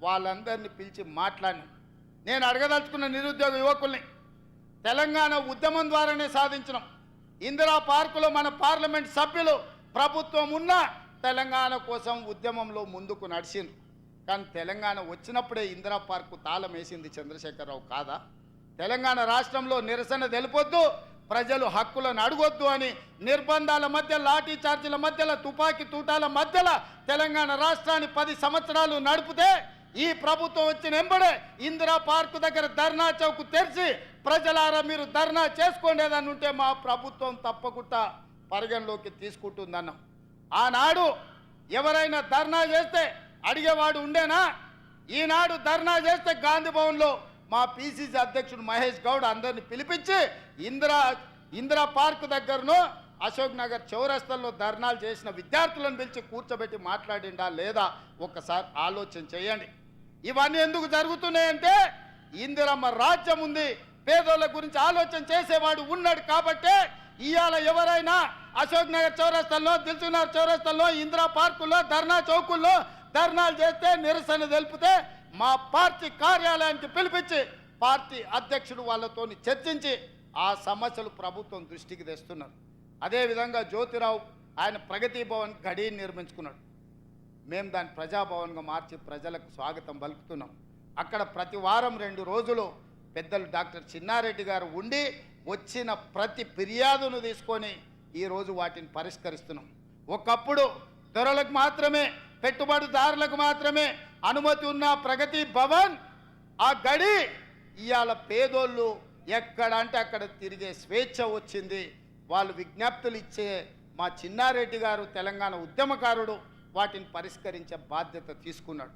వాళ్ళందరినీ పిలిచి మాట్లాడిన నేను అడగదలుచుకున్న నిరుద్యోగ యువకుల్ని తెలంగాణ ఉద్యమం ద్వారానే సాధించినాం. ఇందిరా పార్కులో మన పార్లమెంట్ సభ్యులు ప్రభుత్వం ఉన్న తెలంగాణ కోసం ఉద్యమంలో ముందుకు నడిచిండ్రు. కానీ తెలంగాణ వచ్చినప్పుడే ఇందిరా పార్కు తాళం వేసింది చంద్రశేఖరరావు కాదా? తెలంగాణ రాష్ట్రంలో నిరసన తెలిపొద్దు, ప్రజలు హక్కులను అడగొద్దు అని నిర్బంధాల మధ్య, లాఠీ చార్జీల మధ్యలో, తుపాకీ తూటాల మధ్యలో తెలంగాణ రాష్ట్రాన్ని 10 సంవత్సరాలు నడిపితే ఈ ప్రభుత్వం వచ్చిన వెంబడే ఇందిరా పార్కు దగ్గర ధర్నా చౌక్ తెరిచి ప్రజలారా మీరు ధర్నా చేసుకోండేదని ఉంటే మా ప్రభుత్వం తప్పకుండా పరిగణలోకి తీసుకుంటుందన్నాం. ఆనాడు ఎవరైనా ధర్నా చేస్తే అడిగేవాడు ఉండేనా? ఈనాడు ధర్నా చేస్తే గాంధీ భవన్లో మా పిసిసి అధ్యక్షుడు మహేష్ గౌడ్ అందరిని పిలిపించి ఇందిరా పార్క్ దగ్గరను అశోక్ నగర్ చౌరస్తల్లో ధర్నాలు చేసిన విద్యార్థులను పిలిచి కూర్చోబెట్టి మాట్లాడిండా లేదా ఒక్కసారి ఆలోచన చేయండి. ఇవన్నీ ఎందుకు జరుగుతున్నాయంటే ఇందిరమ్మ రాజ్యం ఉంది, పేదోళ్ళ గురించి ఆలోచన చేసేవాడు ఉన్నాడు కాబట్టే ఇవాళ ఎవరైనా అశోక్ నగర్ చౌరస్తల్లో, దిల్సుఖ్ నగర్ చౌరస్తల్లో, ఇందిరా పార్కుల్లో, ధర్నా చౌకుల్లో ధర్నాలు చేస్తే, నిరసన తెలిపితే మా పార్టీ కార్యాలయానికి పిలిపించి పార్టీ అధ్యక్షుడు వాళ్ళతో చర్చించి ఆ సమస్యలు ప్రభుత్వం దృష్టికి తెస్తున్నారు. అదేవిధంగా జ్యోతిరావు ఆయన ప్రగతి భవన్ గడి నిర్మించుకున్నాడు. మేము దాన్ని ప్రజాభవన్గా మార్చి ప్రజలకు స్వాగతం పలుకుతున్నాం. అక్కడ ప్రతి వారం 2 రోజులు పెద్దలు డాక్టర్ చిన్నారెడ్డి గారు ఉండి వచ్చిన ప్రతి ఫిర్యాదును తీసుకొని ఈరోజు వాటిని పరిష్కరిస్తున్నాం. ఒకప్పుడు దొరలకు మాత్రమే, పెట్టుబడిదారులకు మాత్రమే అనుమతి ఉన్న ప్రగతి భవన్ ఆ గడి ఇవాళ పేదోళ్ళు ఎక్కడ అంటే అక్కడ తిరిగే స్వేచ్ఛ వచ్చింది. వాళ్ళు విజ్ఞప్తులు ఇచ్చే మా చిన్నారెడ్డి గారు తెలంగాణ ఉద్యమకారుడు వాటిని పరిష్కరించే బాధ్యత తీసుకున్నాడు.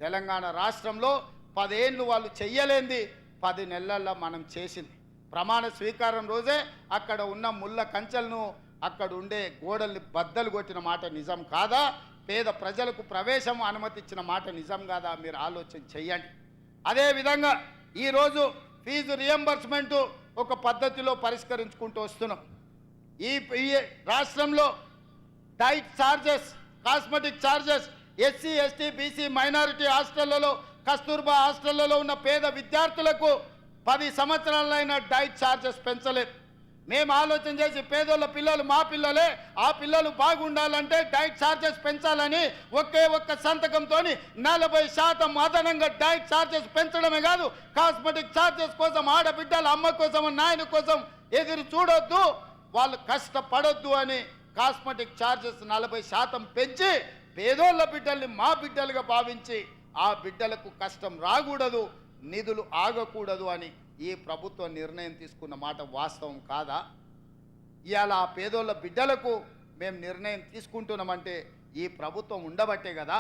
తెలంగాణ రాష్ట్రంలో 10 ఏళ్ళు వాళ్ళు చెయ్యలేంది 10 నెలల్లో మనం చేసింది. ప్రమాణ స్వీకారం రోజే అక్కడ ఉన్న ముళ్ళ కంచెలను, అక్కడ ఉండే గోడల్ని బద్దలు కొట్టిన మాట నిజం కాదా? పేద ప్రజలకు ప్రవేశం అనుమతించిన మాట నిజం కాదా? మీరు ఆలోచన చెయ్యండి. అదేవిధంగా ఈరోజు ఫీజు రియంబర్స్మెంటు ఒక పద్ధతిలో పరిష్కరించుకుంటూ వస్తున్నాం. ఈ రాష్ట్రంలో diet charges, cosmetic charges SC, ST, BC, minority హాస్టళ్లలో, కస్తూర్బా హాస్టళ్లలో ఉన్న పేద విద్యార్థులకు 10 సంవత్సరాలైన డైట్ ఛార్జెస్ పెంచలేదు. మేము ఆలోచన చేసి పేదోళ్ళ పిల్లలు మా పిల్లలే, ఆ పిల్లలు బాగుండాలంటే డైట్ ఛార్జెస్ పెంచాలని ఒక్క సంతకంతో 40% అదనంగా డైట్ ఛార్జెస్ పెంచడమే కాదు, కాస్మెటిక్ ఛార్జెస్ కోసం ఆడబిడ్డల అమ్మ కోసం, నాయన కోసం ఎదురు చూడొద్దు, వాళ్ళు కష్టపడొద్దు అని కాస్మెటిక్ ఛార్జెస్ 40% పెంచి పేదోళ్ళ బిడ్డల్ని మా బిడ్డలుగా భావించి ఆ బిడ్డలకు కష్టం రాకూడదు, నిధులు ఆగకూడదు అని ఈ ప్రభుత్వం నిర్ణయం తీసుకున్న మాట వాస్తవం కాదా? ఇవాళ ఆ పేదోళ్ళ బిడ్డలకు మేము నిర్ణయం తీసుకుంటున్నామంటే ఈ ప్రభుత్వం ఉండబట్టే కదా.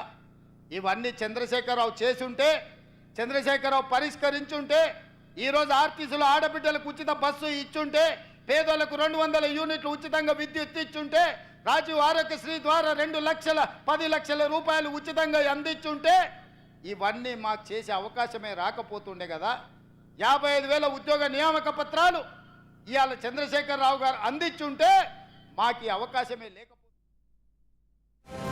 ఇవన్నీ చంద్రశేఖరరావు చేసుంటే, చంద్రశేఖరరావు పరిష్కరించుంటే, ఈరోజు ఆర్టీసీలో ఆడబిడ్డలకు ఉచిత బస్సు ఇచ్చుంటే, పేదోళ్లకు 200 యూనిట్లు ఉచితంగా విద్యుత్ ఇచ్చుంటే, రాజీవ్ ఆరోగ్యశ్రీ ద్వారా 10 లక్షల రూపాయలు ఉచితంగా అందించుంటే ఇవన్నీ మాకు చేసే అవకాశమే రాకపోతుండే కదా. 55,000 ఉద్యోగ నియామక పత్రాలు ఇవాళ చంద్రశేఖరరావు గారు అందించుంటే మాకు ఈ అవకాశమే లేకపోతే